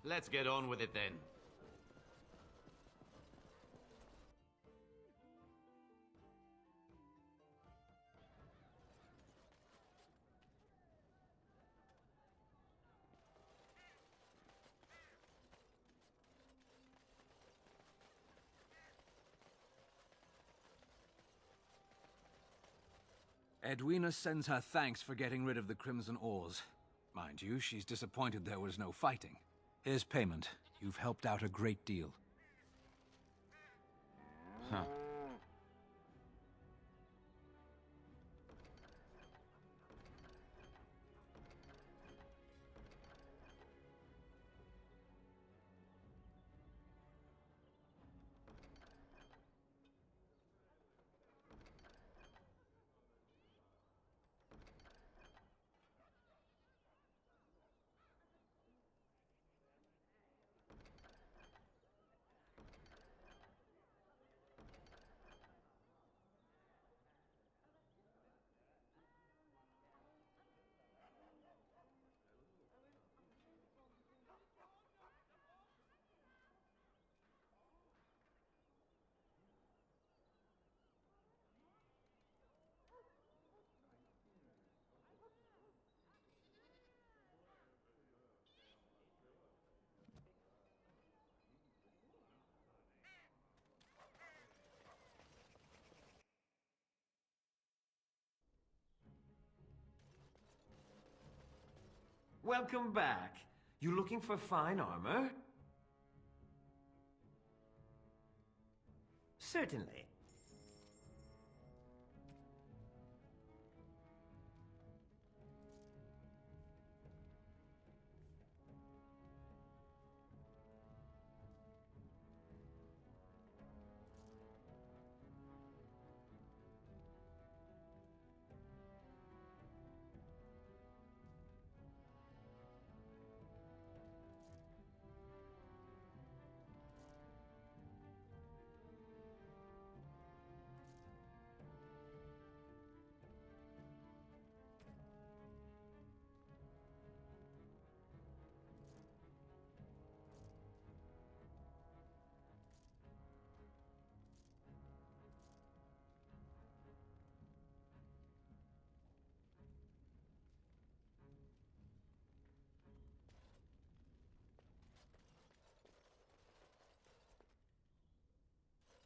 Let's get on with it then. Edwina sends her thanks for getting rid of the Crimson Ores. Mind you, she's disappointed there was no fighting. Here's payment. You've helped out a great deal. Huh. Welcome back. You looking for fine armor? Certainly.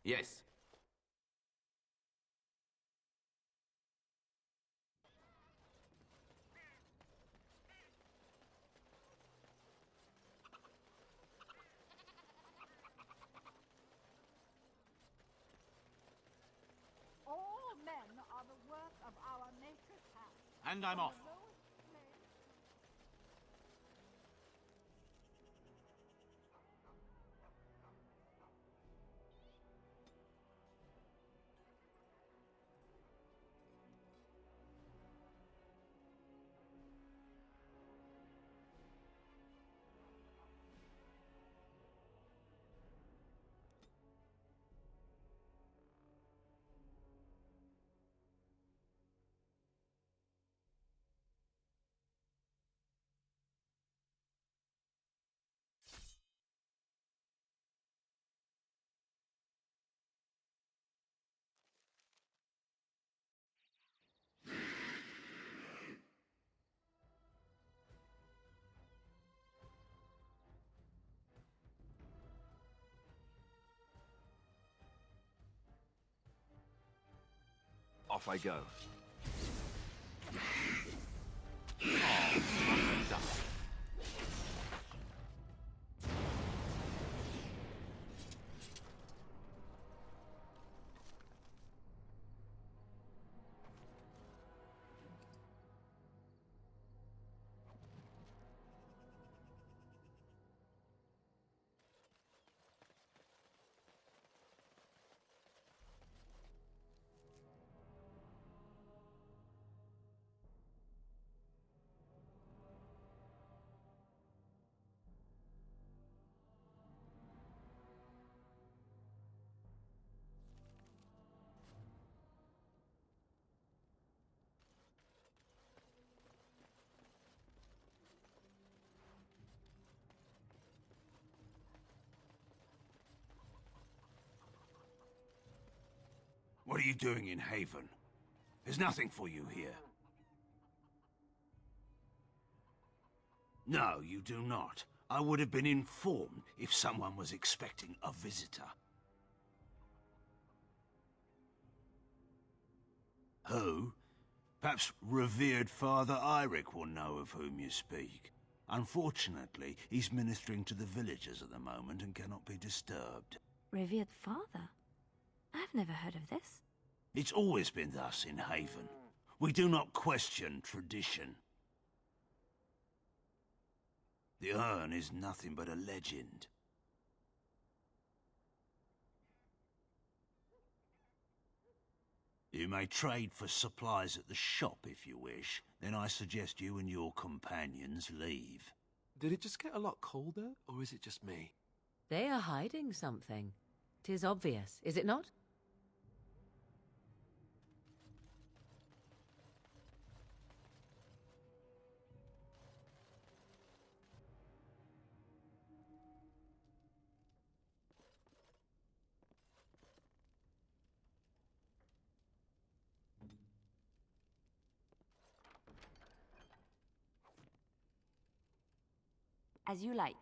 Yes. All men are the work of our nature's hand. And I'm From off. the lowest clay- Off I go. are you doing in Haven? There's nothing for you here. No, you do not. I would have been informed if someone was expecting a visitor. Who? Perhaps revered Father Eirik will know of whom you speak. Unfortunately, he's ministering to the villagers at the moment and cannot be disturbed. Revered father? I've never heard of this. It's always been thus in Haven. We do not question tradition. The urn is nothing but a legend. You may trade for supplies at the shop if you wish. Then I suggest you and your companions leave. Did it just get a lot colder, or is it just me? They are hiding something. 'Tis obvious, is it not? As you like.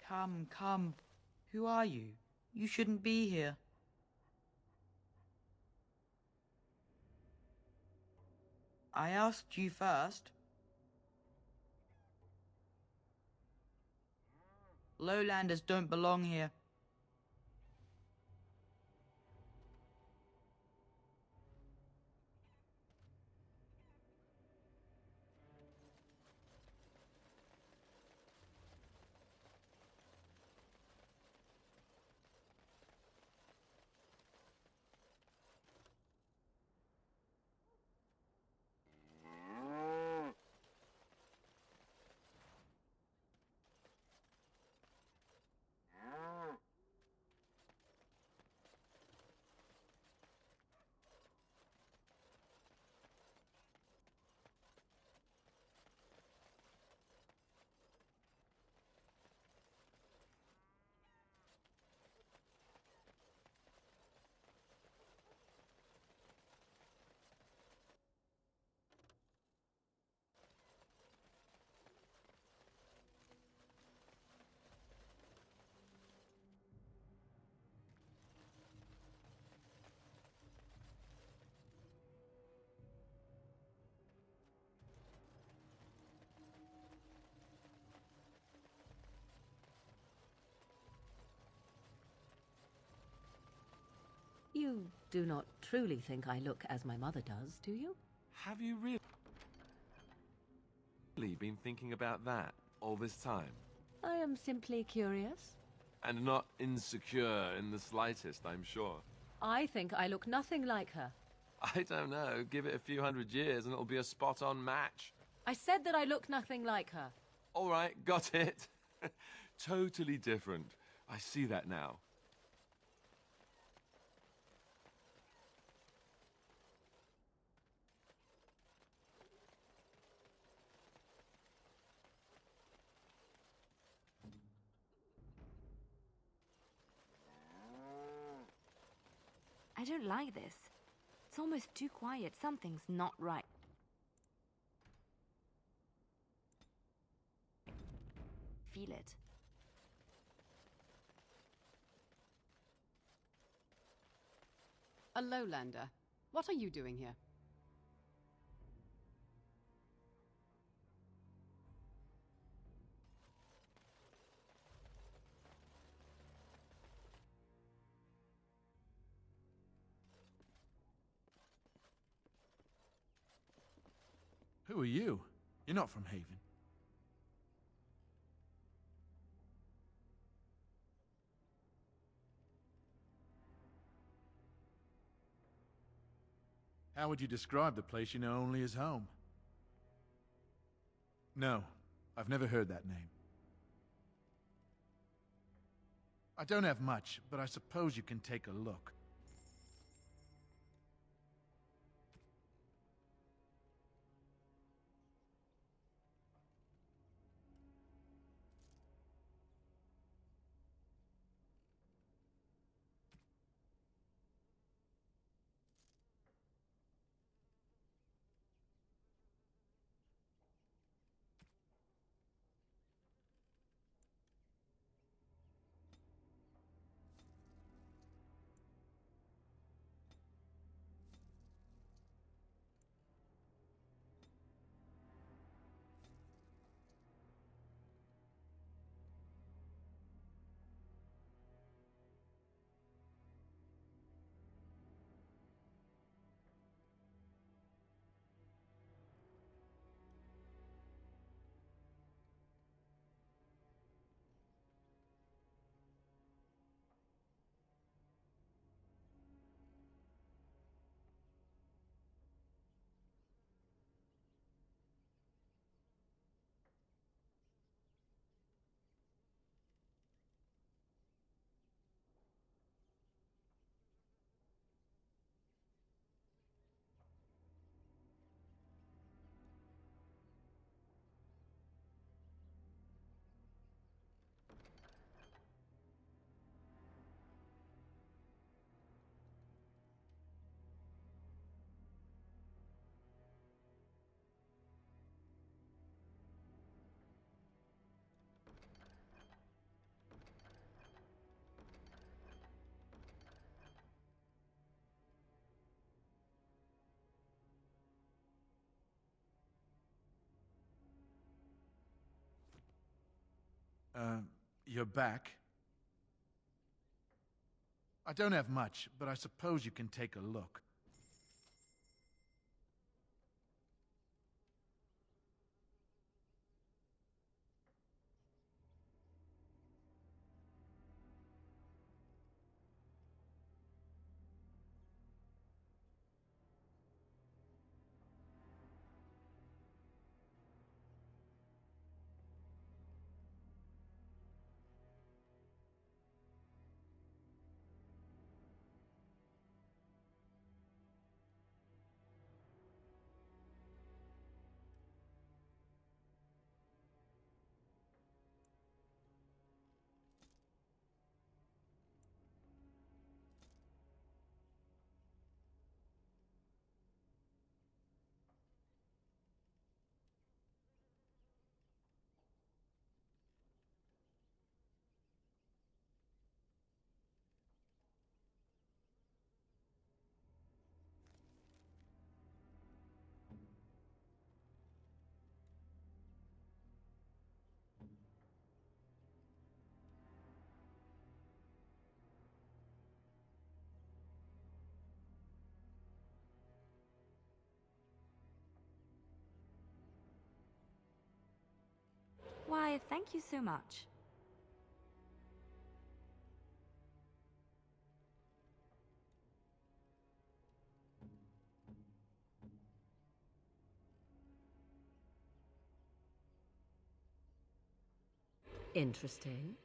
Come, come. Who are you? You shouldn't be here. I asked you first. Lowlanders don't belong here. You do not truly think I look as my mother does, do you? Have you really been thinking about that all this time? I am simply curious. And not insecure in the slightest, I'm sure. I think I look nothing like her. I don't know. Give it a few hundred years and it'll be a spot-on match. I said that I look nothing like her. All right, got it. Totally different. I see that now. I don't like this. It's almost too quiet. Something's not right. Feel it. A lowlander. What are you doing here? Who are you? You're not from Haven. How would you describe the place you know only as home? No, I've never heard that name. I don't have much, but I suppose you can take a look. You're back. I don't have much, but I suppose you can take a look. Why, thank you so much. Interesting.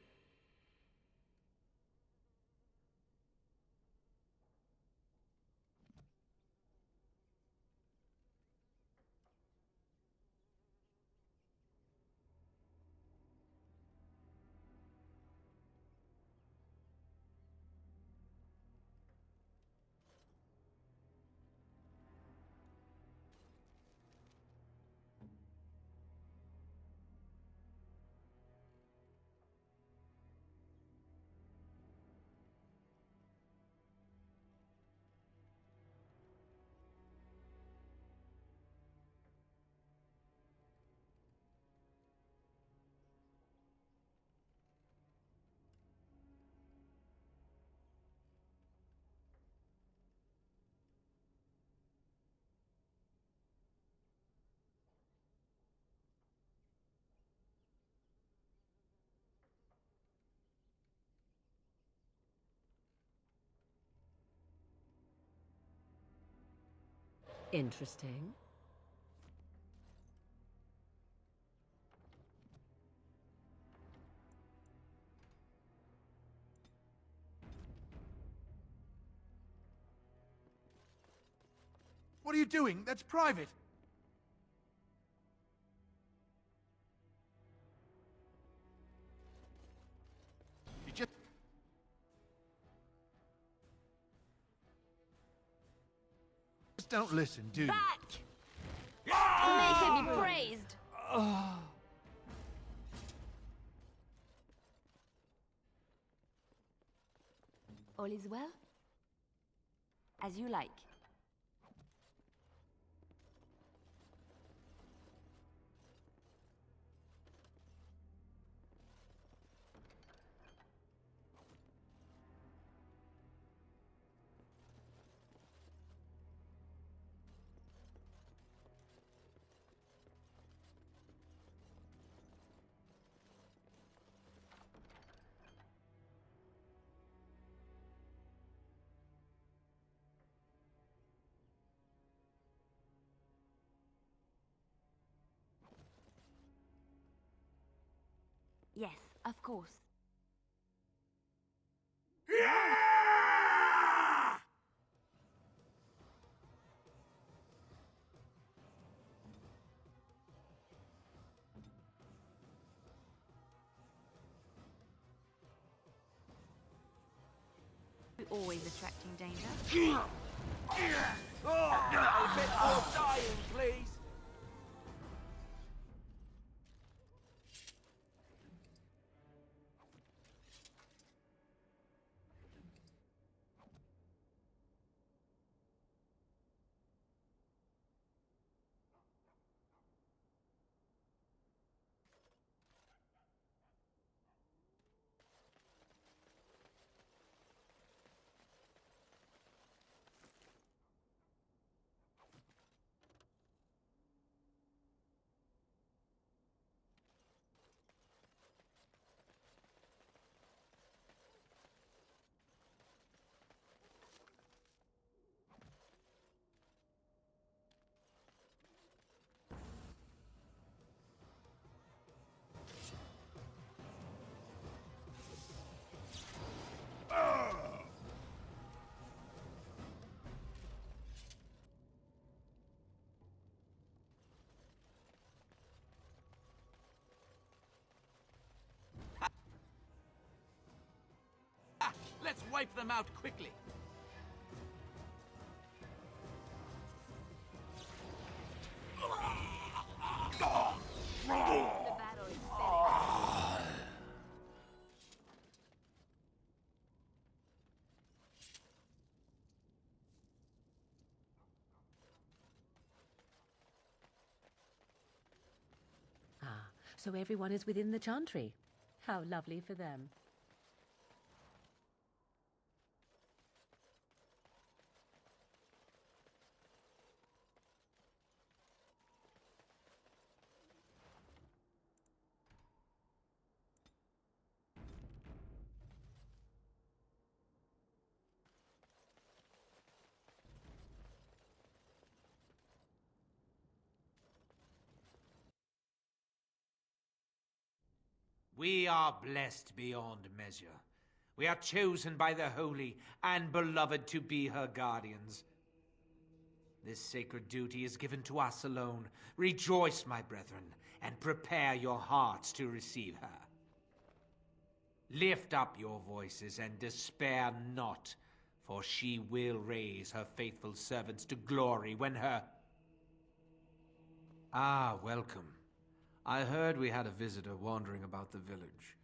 Interesting. What are you doing? That's private. You just don't listen, do you? Back! May he be praised! All is well? As you like. Yes, of course. We're always attracting danger. A bit more dying, please. Let's wipe them out quickly. The battle is finished. Ah, so everyone is within the chantry. How lovely for them. We are blessed beyond measure. We are chosen by the holy and beloved to be her guardians. This sacred duty is given to us alone. Rejoice, my brethren, and prepare your hearts to receive her. Lift up your voices and despair not, for she will raise her faithful servants to glory when her... Ah, welcome. I heard we had a visitor wandering about the village.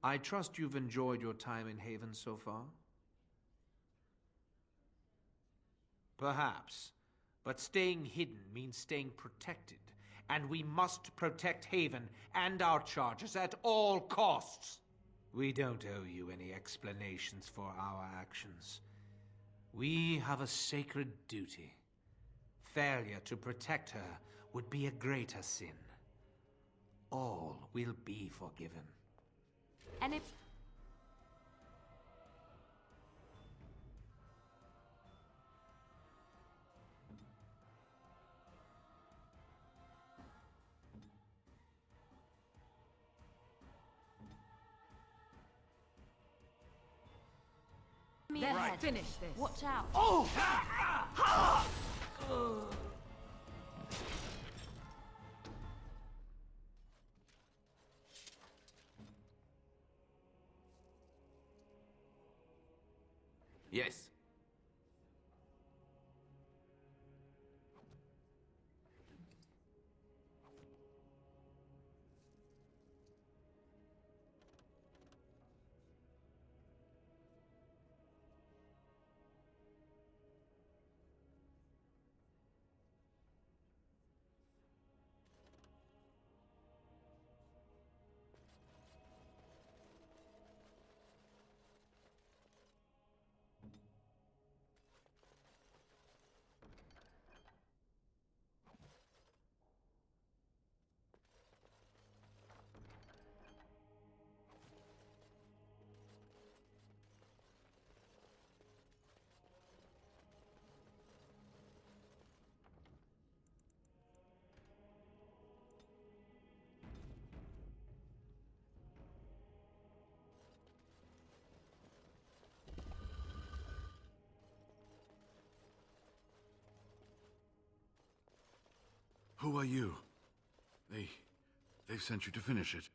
I trust you've enjoyed your time in Haven so far? Perhaps, but staying hidden means staying protected, and we must protect Haven and our charges at all costs. We don't owe you any explanations for our actions. We have a sacred duty. Failure to protect her would be a greater sin. All will be forgiven. And if... Let's finish this. Watch out. Oh! Yes. Who are you? They've sent you to finish it.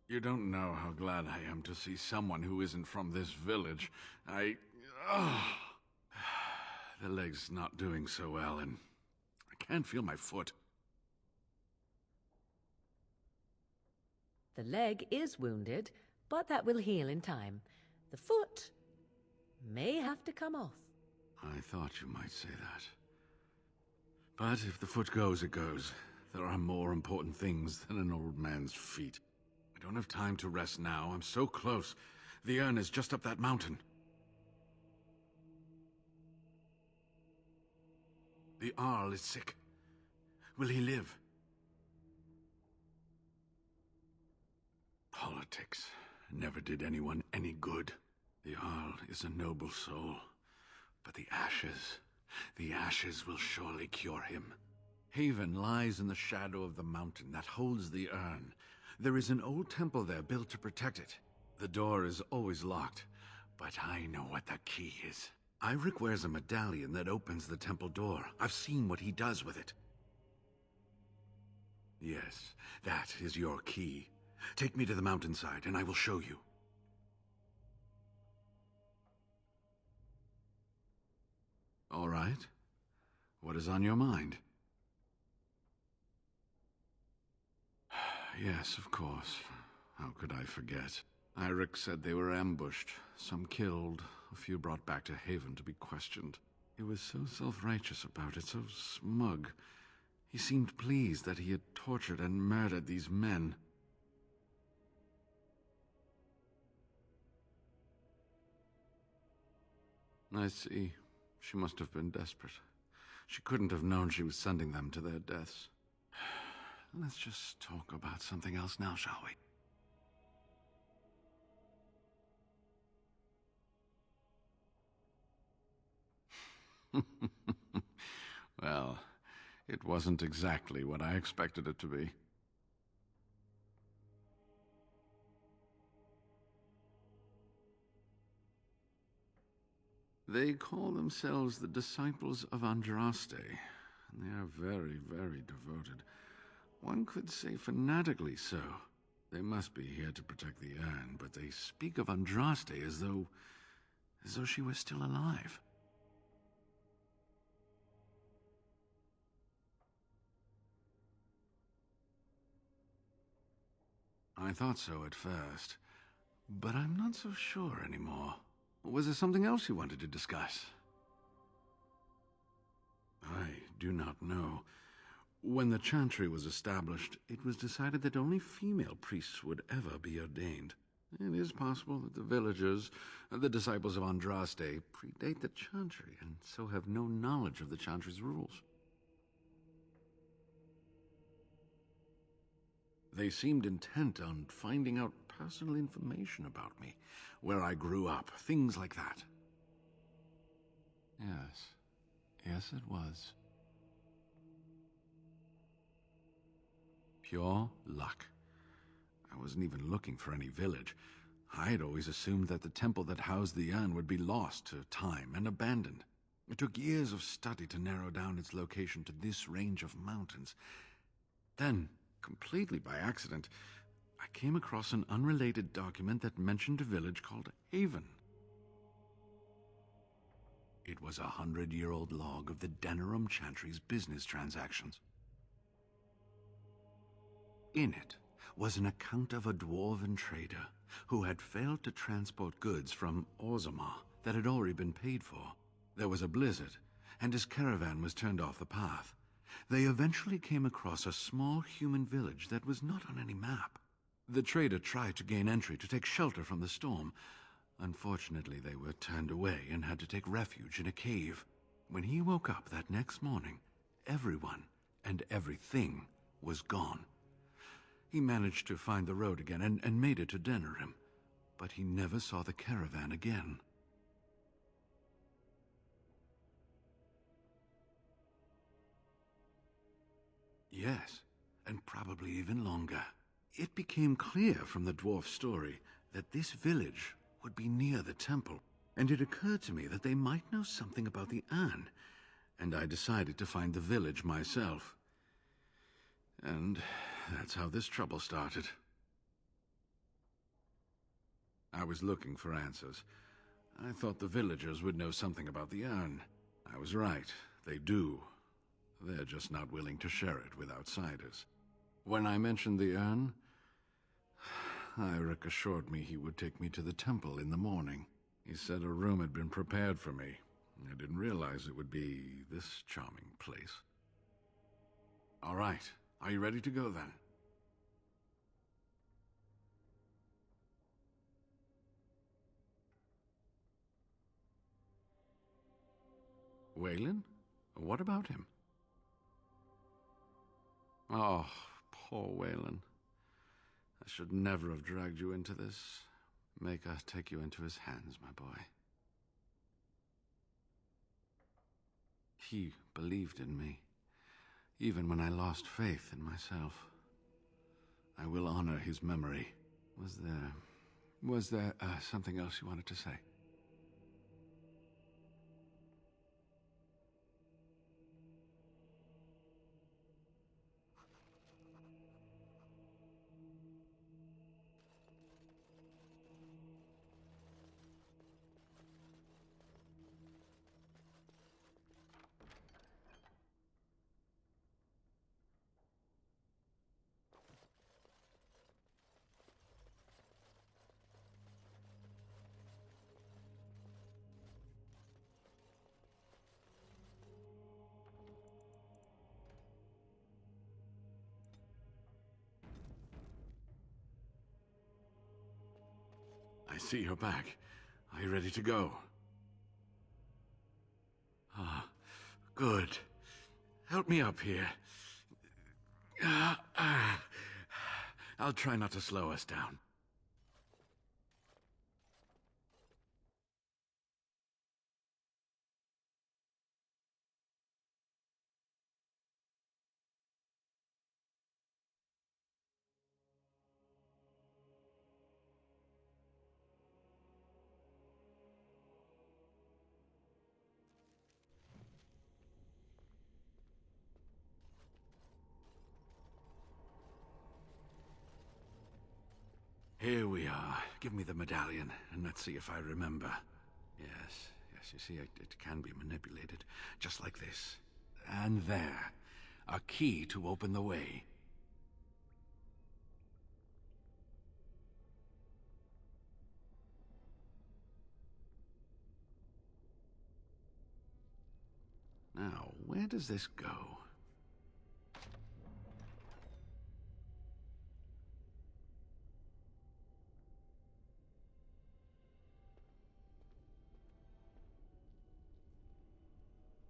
You don't know how glad I am to see someone who isn't from this village. The leg's not doing so well, and I can't feel my foot. The leg is wounded, but that will heal in time. The foot may have to come off. I thought you might say that. But if the foot goes, it goes. There are more important things than an old man's feet. I don't have time to rest now. I'm so close. The urn is just up that mountain. The Arl is sick. Will he live? Politics never did anyone any good. The Arl is a noble soul. But the ashes will surely cure him. Haven lies in the shadow of the mountain that holds the urn. There is an old temple there built to protect it. The door is always locked, but I know what the key is. Iric wears a medallion that opens the temple door. I've seen what he does with it. Yes, that is your key. Take me to the mountainside, and I will show you. All right. What is on your mind? Yes, of course. How could I forget? Iric said they were ambushed, some killed, a few brought back to Haven to be questioned. He was so self-righteous about it, so smug. He seemed pleased that he had tortured and murdered these men. I see. She must have been desperate. She couldn't have known she was sending them to their deaths. Let's just talk about something else now, shall we? Well, it wasn't exactly what I expected it to be. They call themselves the Disciples of Andraste, and they are very, very devoted. One could say fanatically so. They must be here to protect the urn, but they speak of Andraste as though she was still alive. I thought so at first, but I'm not so sure anymore. Was there something else you wanted to discuss? I do not know. When the chantry was established, it was decided that only female priests would ever be ordained. It is possible that the villagers, the disciples of Andraste, predate the chantry and so have no knowledge of the chantry's rules. They seemed intent on finding out personal information about me, where I grew up, things like that. Yes, it was. Pure luck. I wasn't even looking for any village. I had always assumed that the temple that housed the urn would be lost to time and abandoned. It took years of study to narrow down its location to this range of mountains. Then, completely by accident, I came across an unrelated document that mentioned a village called Haven. It was a 100-year-old log of the Denerim Chantry's business transactions. In it was an account of a dwarven trader who had failed to transport goods from Orzammar that had already been paid for. There was a blizzard, and his caravan was turned off the path. They eventually came across a small human village that was not on any map. The trader tried to gain entry to take shelter from the storm. Unfortunately, they were turned away and had to take refuge in a cave. When he woke up that next morning, everyone and everything was gone. He managed to find the road again and made it to Denerim, but he never saw the caravan again. Yes, and probably even longer. It became clear from the dwarf's story that this village would be near the temple, and it occurred to me that they might know something about the urn, and I decided to find the village myself. And that's how this trouble started. I was looking for answers. I thought the villagers would know something about the urn. I was right, they do. They're just not willing to share it with outsiders. When I mentioned the urn, Eirik assured me he would take me to the temple in the morning. He said a room had been prepared for me. I didn't realize it would be this charming place. All right, are you ready to go then? Waylon? What about him? Oh, poor Waylon. I should never have dragged you into this. Make us take you into his hands, my boy. He believed in me, even when I lost faith in myself. I will honor his memory. Was there something else you wanted to say? I see you're back. Are you ready to go? Ah, good. Help me up here. I'll try not to slow us down. Here we are. Give me the medallion, and let's see if I remember. Yes, you see, it can be manipulated, just like this. And there. A key to open the way. Now, where does this go?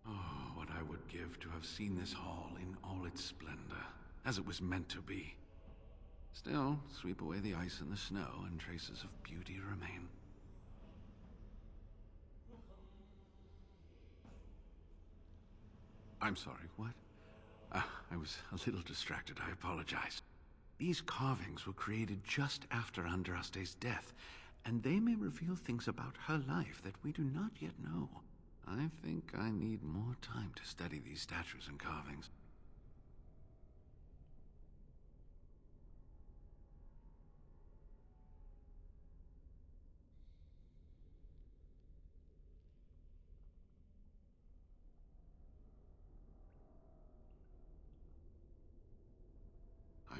Oh, what I would give to have seen this hall in all its splendor, as it was meant to be. Still, sweep away the ice and the snow, and traces of beauty remain. I'm sorry, what? I was a little distracted, I apologize. These carvings were created just after Andraste's death, and they may reveal things about her life that we do not yet know. I think I need more time to study these statues and carvings.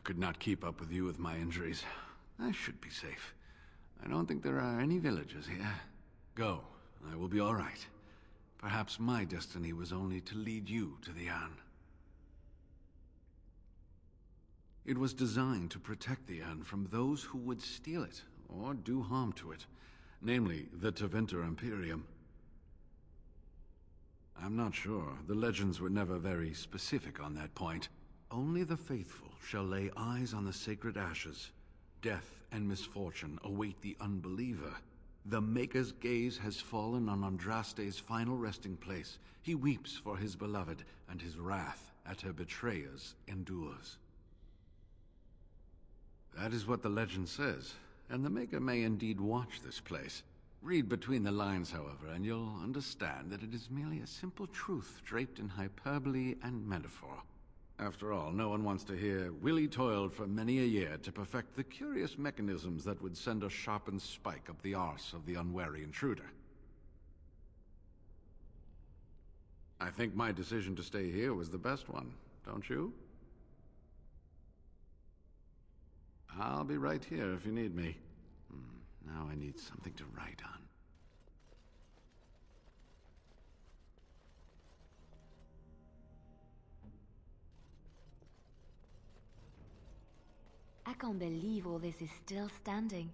could not keep up with you with my injuries. I should be safe. I don't think there are any villagers here. Go. I will be all right. Perhaps my destiny was only to lead you to the urn. It was designed to protect the urn from those who would steal it or do harm to it, namely the Tevinter Imperium. I'm not sure. The legends were never very specific on that point. Only the faithful shall lay eyes on the sacred ashes. Death and misfortune await the unbeliever. The Maker's gaze has fallen on Andraste's final resting place. He weeps for his beloved, and his wrath at her betrayers endures. That is what the legend says, and the Maker may indeed watch this place. Read between the lines, however, and you'll understand that it is merely a simple truth draped in hyperbole and metaphor. After all, no one wants to hear, Willie toiled for many a year to perfect the curious mechanisms that would send a sharpened spike up the arse of the unwary intruder. I think my decision to stay here was the best one, don't you? I'll be right here if you need me. Now I need something to write on. I can't believe all this is still standing.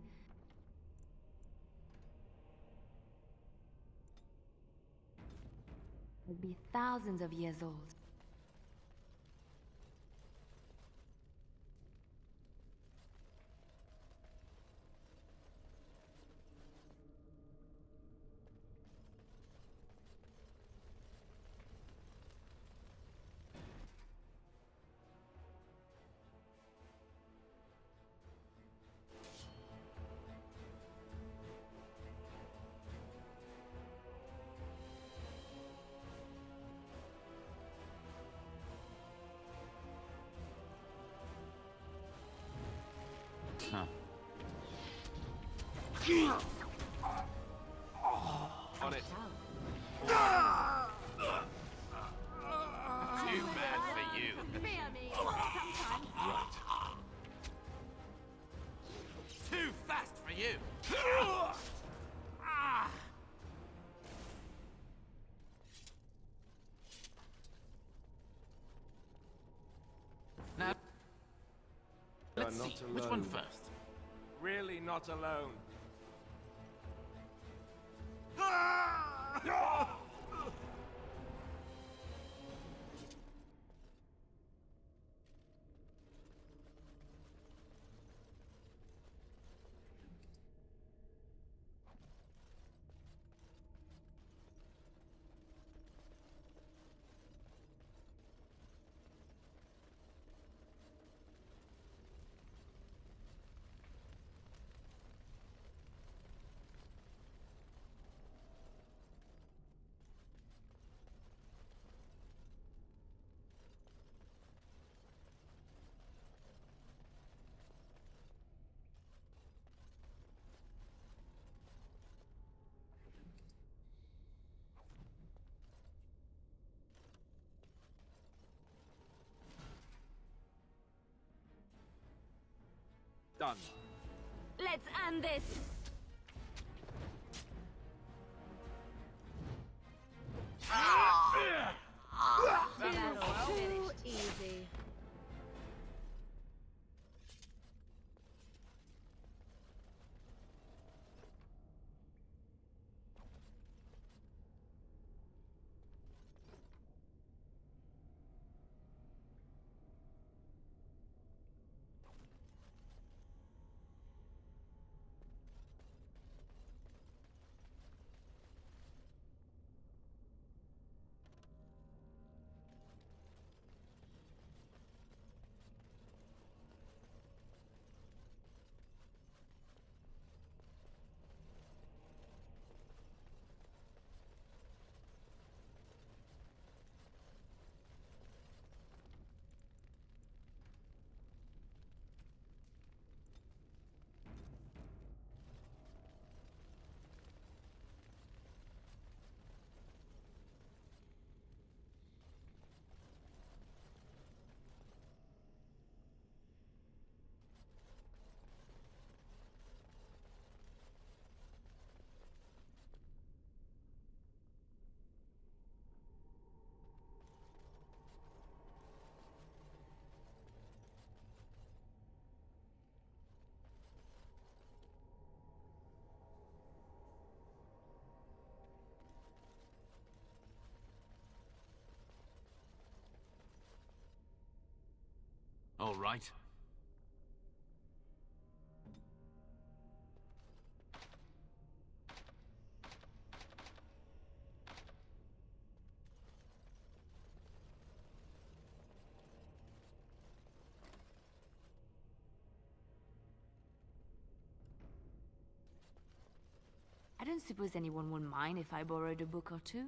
It'd be thousands of years old. On it. Too bad for you. Right. Too fast for you. Now, let's see. Which one first? Really not alone. Done. Let's end this! Too easy. All right. I don't suppose anyone would mind if I borrowed a book or two.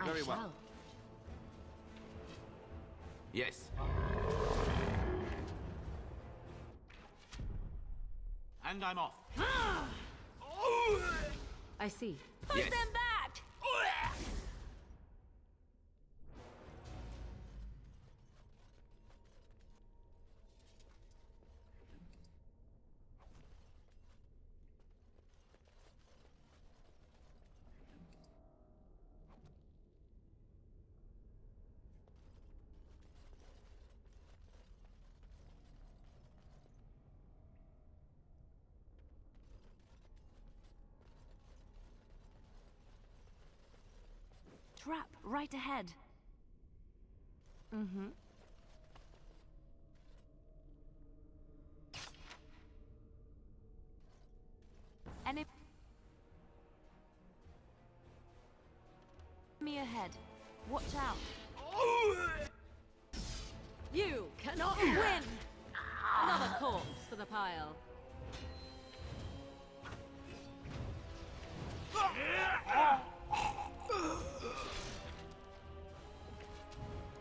Very well. Shall. Yes. And I'm off. I see. Put Yes. them back! Trap right ahead. Mm-hmm. Enemy ahead. Watch out. You cannot win! Another corpse for the pile.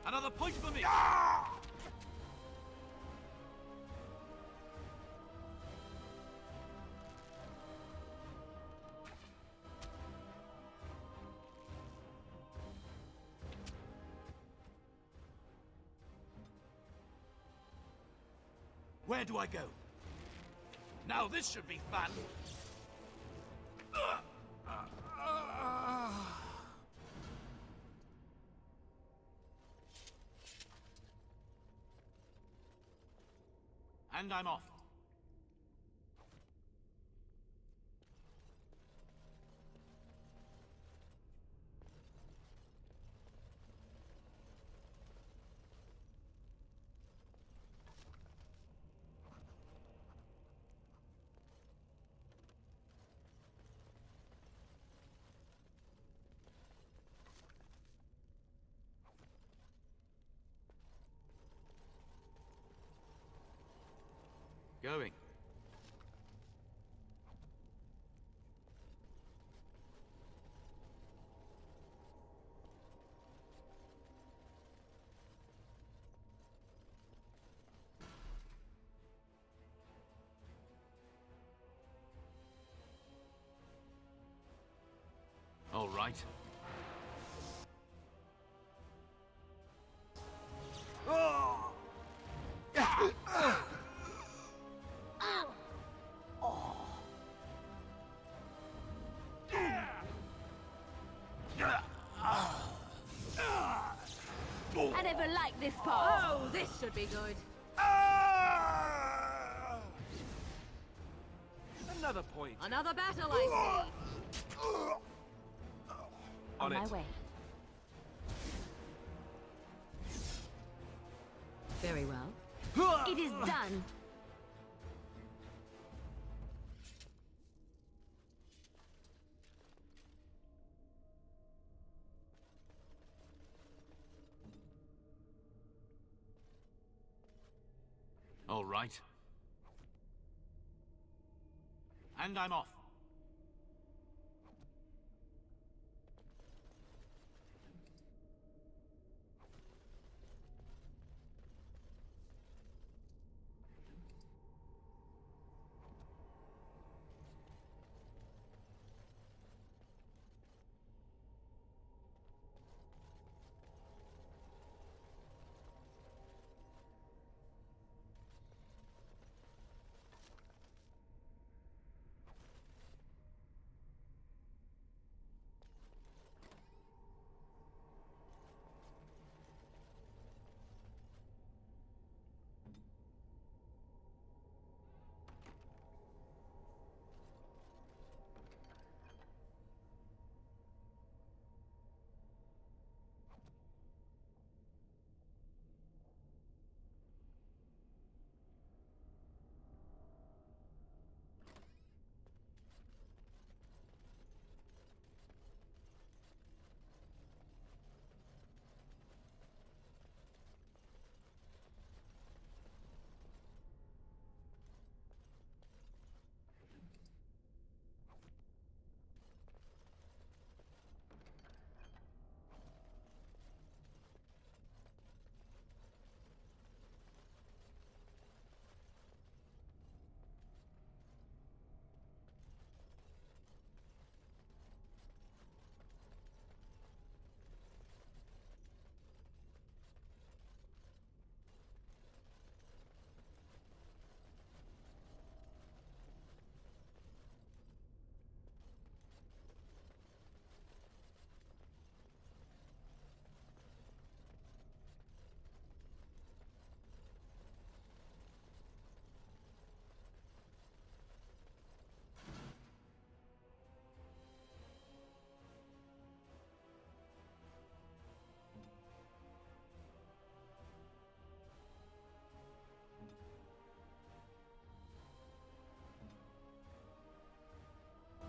Another point for me. Where do I go? Now this should be fun. And I'm off. Going. All right. I never liked this part. Oh, this should be good. Another point. Another battle, I On On my it. way. Very well. It is done. all right. And I'm off.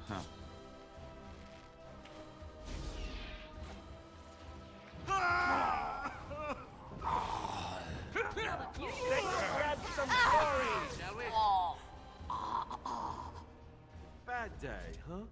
Huh. Shall we? Bad day, huh?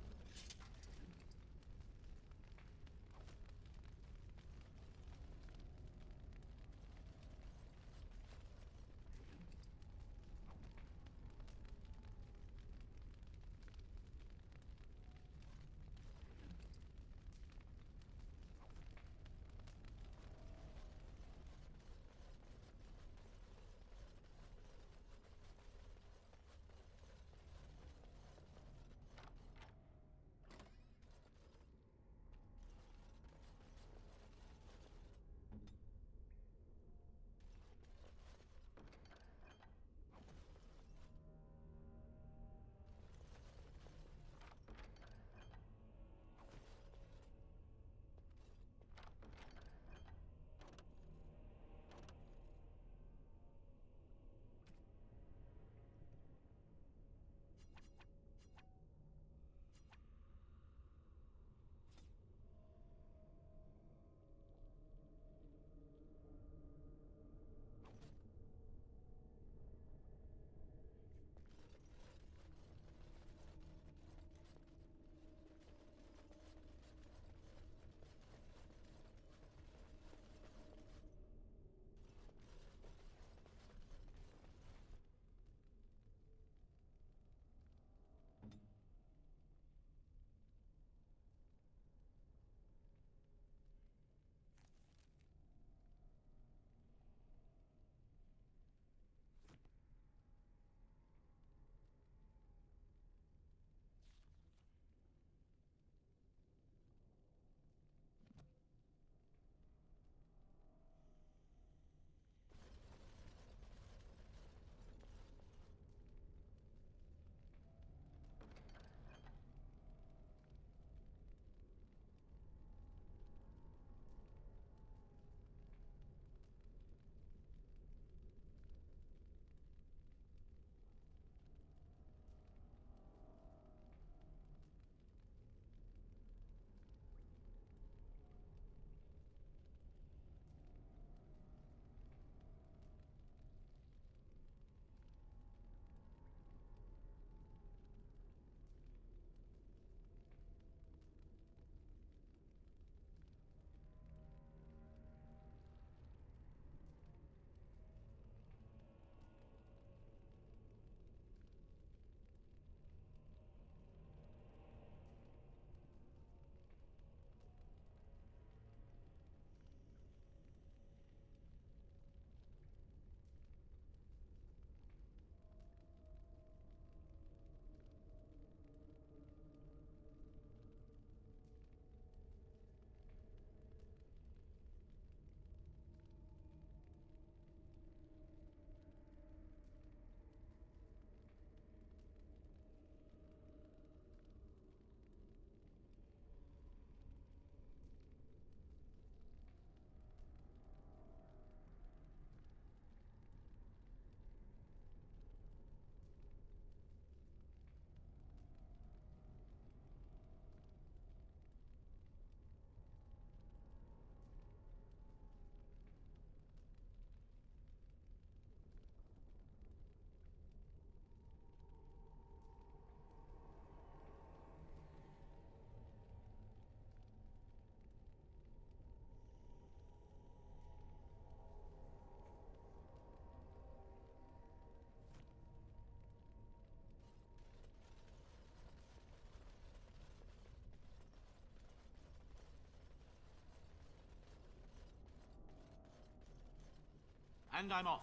And I'm off.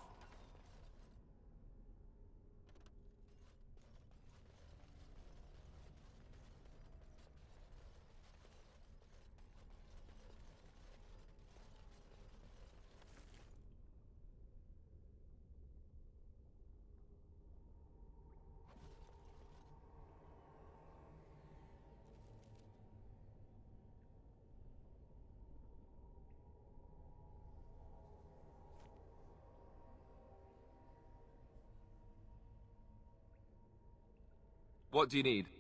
What do you need?